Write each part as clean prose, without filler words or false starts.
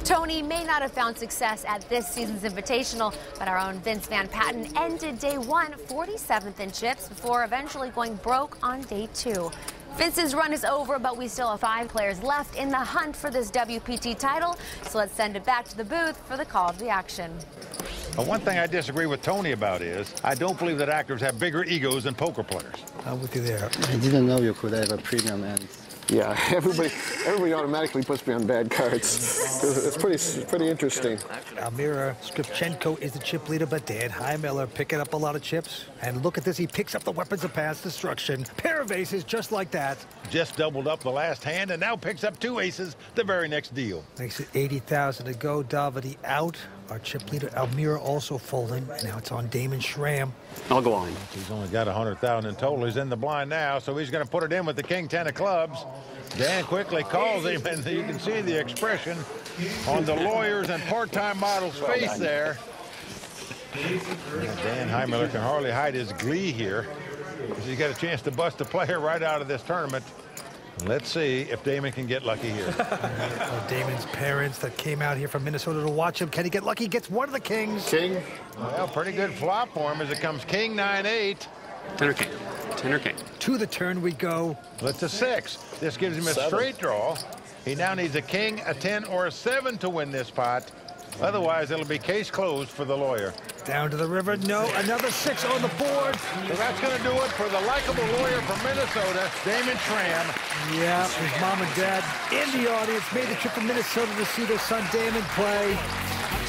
Tony may not have found success at this season's Invitational, but our own Vince Van Patten ended day one 47th in chips before eventually going broke on day two. Vince's run is over, but we still have 5 players left in the hunt for this WPT title, so let's send it back to the booth for the call of the action. Well, one thing I disagree with Tony about is I don't believe that actors have bigger egos than poker players. I'm with you there. I didn't know you could have a premium end. Yeah, everybody automatically puts me on bad cards. It's pretty interesting. Almira Skripchenko is the chip leader, but Dan Heimiller picking up a lot of chips. And look at this, he picks up the weapons of past destruction. Pair of aces just like that. Just doubled up the last hand and now picks up 2 aces the very next deal. Makes it 80,000 to go. Davide out. Our chip leader Almira also folding. And now it's on Damon Schramm. I'll go on. He's only got 100,000 in total. He's in the blind now, so he's going to put it in with the king 10 of clubs. Dan quickly calls him, and you can see the expression on the lawyers and part-time model's face there. Dan Heimiller can hardly hide his glee here, because he's got a chance to bust a player right out of this tournament. Let's see if Damon can get lucky here. Damon's parents that came out here from Minnesota to watch him. Can he get lucky? Gets one of the kings. King. Well, pretty good flop for him as it comes king 9-8. 10 or king. 10 or king. To the turn we go. It's a 6. This gives him a 7. straight draw. He now needs a king, a 10, or a 7 to win this pot. Otherwise, it'll be case closed for the lawyer. Down to the river. No, another 6 on the board. So that's going to do it for the likable lawyer from Minnesota, Damon Schramm. Yeah, his mom and dad in the audience made the trip to Minnesota to see their son Damon play.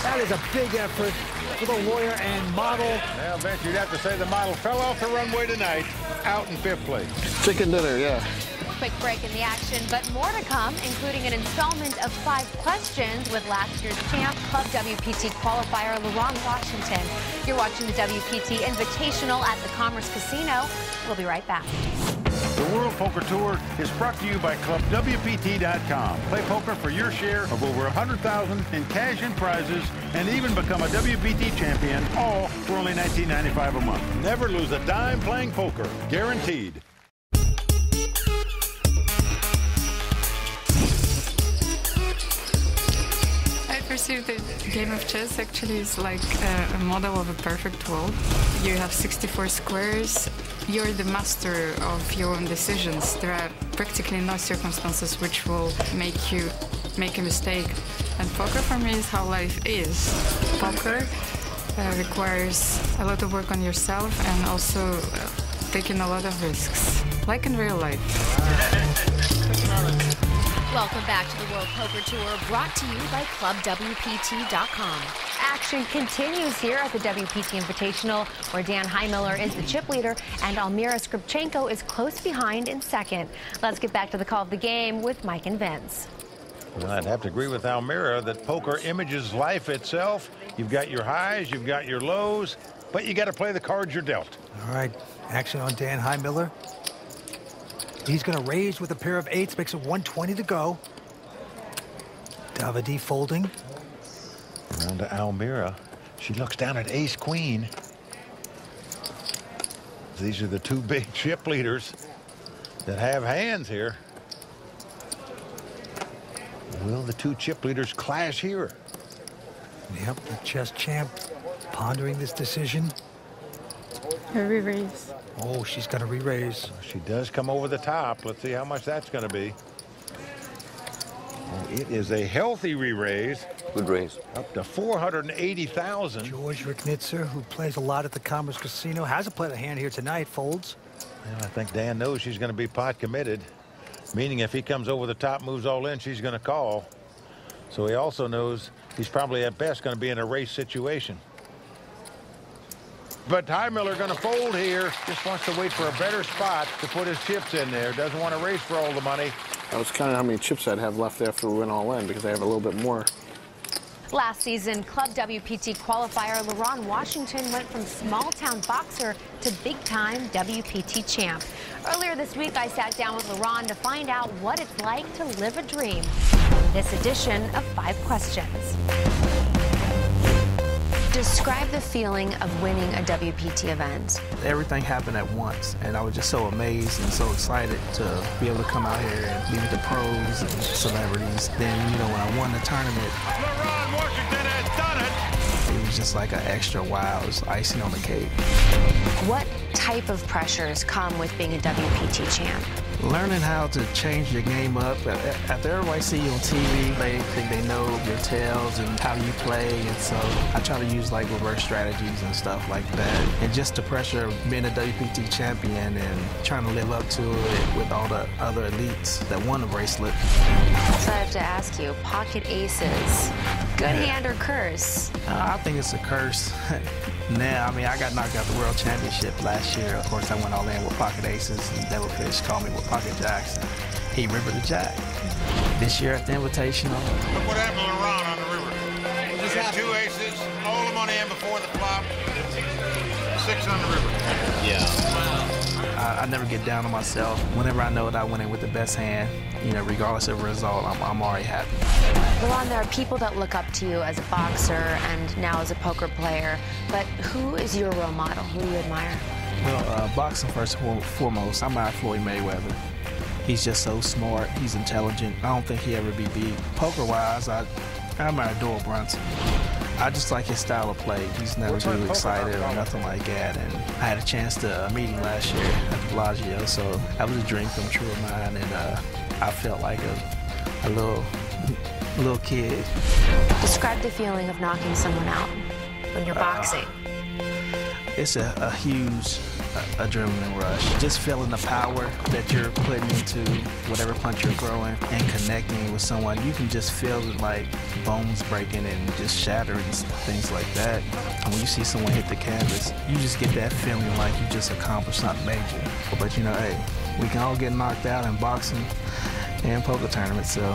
That is a big effort for the lawyer and model. Well, Vince, you'd have to say the model fell off the runway tonight, out in 5th place. Chicken dinner, yeah. Quick break in the action, but more to come, including an installment of 5 questions with last year's champ, Club WPT qualifier Laurent Washington. You're watching the WPT Invitational at the Commerce Casino. We'll be right back. The World Poker Tour is brought to you by ClubWPT.com. Play poker for your share of over $100,000 in cash and prizes, and even become a WPT champion, all for only $19.95 a month. Never lose a dime playing poker, guaranteed. I perceive the game of chess actually is like a model of a perfect world. You have 64 squares. You're the master of your own decisions. There are practically no circumstances which will make you make a mistake. And poker for me is how life is. Poker requires a lot of work on yourself and also taking a lot of risks, like in real life. Welcome back to the World Poker Tour, brought to you by ClubWPT.com. Action continues here at the WPT Invitational, where Dan Heimiller is the chip leader and Almira Skripchenko is close behind in second. Let's get back to the call of the game with Mike and Vince. Well, I'd have to agree with Almira that poker images life itself. You've got your highs, you've got your lows, but you got to play the cards you're dealt. All right, action on Dan Heimiller. He's going to raise with a pair of 8s, makes it 120 to go. Davide folding. Around to Almira. She looks down at ace-queen. These are the 2 big chip leaders that have hands here. Will the 2 chip leaders clash here? Yep, the chess champ pondering this decision. A re-raise. Oh, she's going to re-raise. She does come over the top. Let's see how much that's going to be. Oh, it is a healthy re-raise. Good raise. Up to 480,000. George Ricknitzer, who plays a lot at the Commerce Casino, hasn't played a hand here tonight, folds. Well, I think Dan knows she's going to be pot committed, meaning if he comes over the top, moves all in, she's going to call. So he also knows he's probably at best going to be in a race situation. But Heimiller going to fold here. Just wants to wait for a better spot to put his chips in there. Doesn't want to race for all the money. I was counting how many chips I'd have left after we went all in, because I have a little bit more. Last season, Club WPT qualifier Laurent Washington went from small-town boxer to big-time WPT champ. Earlier this week, I sat down with Laurent to find out what it's like to live a dream in this edition of 5 Questions. Describe the feeling of winning a WPT event. Everything happened at once, and I was just so amazed and so excited to be able to come out here and be with the pros and celebrities. Then, you know, when I won the tournament, LeRon Washington has done it. it was just like an extra wow. It was icing on the cake. What type of pressures come with being a WPT champ? Learning how to change your game up. After everybody see you on TV, they think they know your tells and how you play, and so I try to use like reverse strategies and stuff like that. And just the pressure of being a WPT champion and trying to live up to it with all the other elites that won the bracelet. So I have to ask you, pocket aces, good hand or curse? I think it's a curse. Now, I mean, I got knocked out the World Championship last year. Of course, I went all in with pocket aces, and Devilfish called me with pocket jacks. He rivered the jack. This year at the Invitational. Look what happened to LeRon on the river. He had 2 aces, all the money in before the flop, 6 on the river. I never get down on myself. Whenever I know that I went in with the best hand, you know, regardless of the result, I'm already happy. LeRon, there are people that look up to you as a boxer and now as a poker player, but who is your role model? Who do you admire? Well, boxing first and foremost, I admire Floyd Mayweather. He's just so smart. He's intelligent. I don't think he'll ever be beat. Poker-wise, I admire Doyle Brunson. I just like his style of play. He's never too excited or nothing like that. And I had a chance to meet him last year at the Bellagio, so that was a dream come true of mine. And I felt like a little kid. Describe the feeling of knocking someone out when you're boxing. It's a huge adrenaline rush. Just feeling the power that you're putting into whatever punch you're throwing and connecting with someone. You can just feel it like bones breaking and just shattering, things like that. And when you see someone hit the canvas, you just get that feeling like you just accomplished something major. But you know, hey, we can all get knocked out in boxing and poker tournaments, so.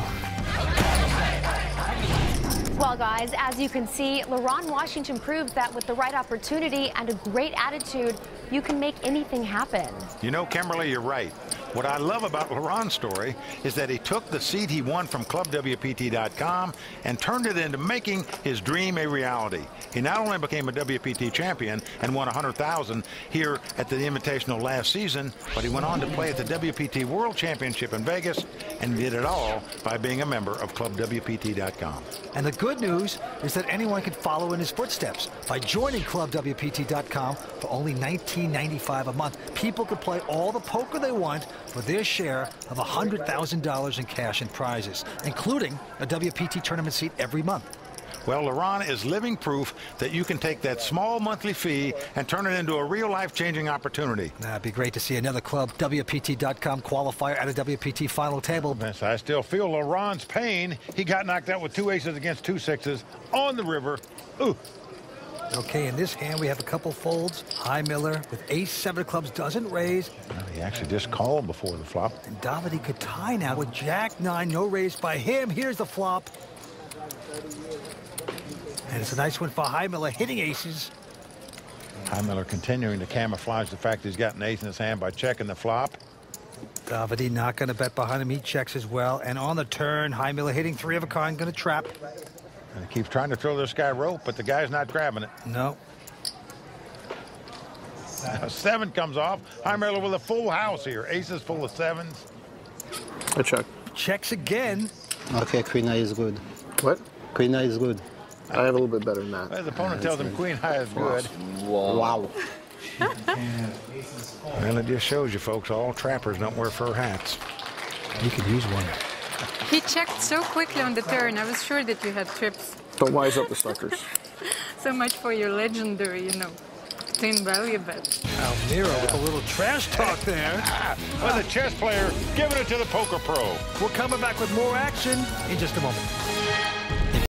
Well, guys, as you can see, LeRon Washington proved that with the right opportunity and a great attitude, you can make anything happen. You know, Kimberly, you're right. What I love about LeRon's story is that he took the seat he won from ClubWPT.com and turned it into making his dream a reality. He not only became a WPT champion and won $100,000 here at the Invitational last season, but he went on to play at the WPT World Championship in Vegas and did it all by being a member of ClubWPT.com. And the good news is that anyone can follow in his footsteps. By joining ClubWPT.com for only $19.95 a month, people can play all the poker they want for their share of $100,000 in cash and prizes, including a WPT tournament seat every month. Well, LeRon is living proof that you can take that small monthly fee and turn it into a real life-changing opportunity. It'd be great to see another Club WPT.com qualifier at a WPT final table. Yes, I still feel LeRon's pain. He got knocked out with 2 aces against 2 sixes on the river. Ooh. Okay, in this hand, we have a couple folds. High Miller with ace-7 of clubs doesn't raise. Well, he actually just called before the flop. And Davide could tie now with Jack-9, no raise by him. Here's the flop. And it's a nice one for High Miller, hitting aces. High Miller continuing to camouflage the fact he's got an ace in his hand by checking the flop. Davide not going to bet behind him. He checks as well. And on the turn, High Miller hitting 3 of a kind, going to trap. And he keeps trying to throw this guy rope, but the guy's not grabbing it. No. A 7 comes off. High Miller with a full house here. Aces full of 7s. I check. Checks again. Okay, Queen Eye is good. What? Queen Eye is good. I have a little bit better than that. His opponent tells him Queen High is good. Wow. Well, it just shows you, folks, all trappers don't wear fur hats. You could use one. He checked so quickly on the turn. I was sure that you had trips. Don't wise up the suckers. So much for your legendary, you know, thin value bet. Almira with a little trash talk there. Well, the chess player giving it to the poker pro. We're coming back with more action in just a moment.